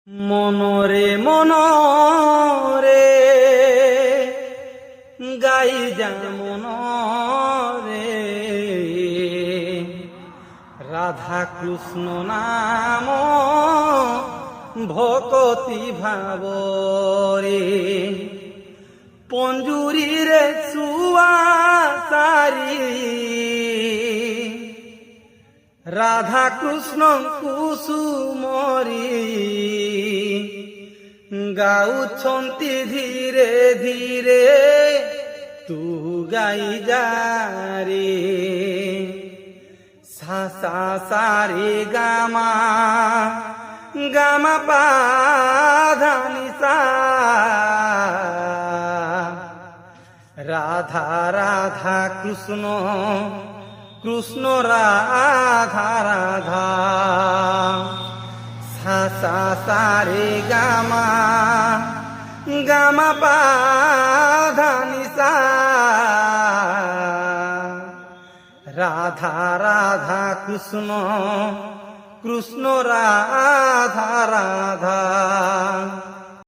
মনরে মনরে গাই যা মনরে রাধা কৃষ্ণ নাম ভকতি ভাবরে পঞ্জুরিরে সুয়াসারি রাধা কৃষ্ণ কুসুমরি গাউছন্তি ধীরে ধীরে তু গাই যারে সা সা সা রে গামা গামা পা ধা নি সা রাধা রাধা কৃষ্ণ কৃষ্ণ রাধা রাধা সা সা সা রে গামা গামা পা ধা নি সা রাধা রাধা কৃষ্ণ কৃষ্ণ রাধা রাধা।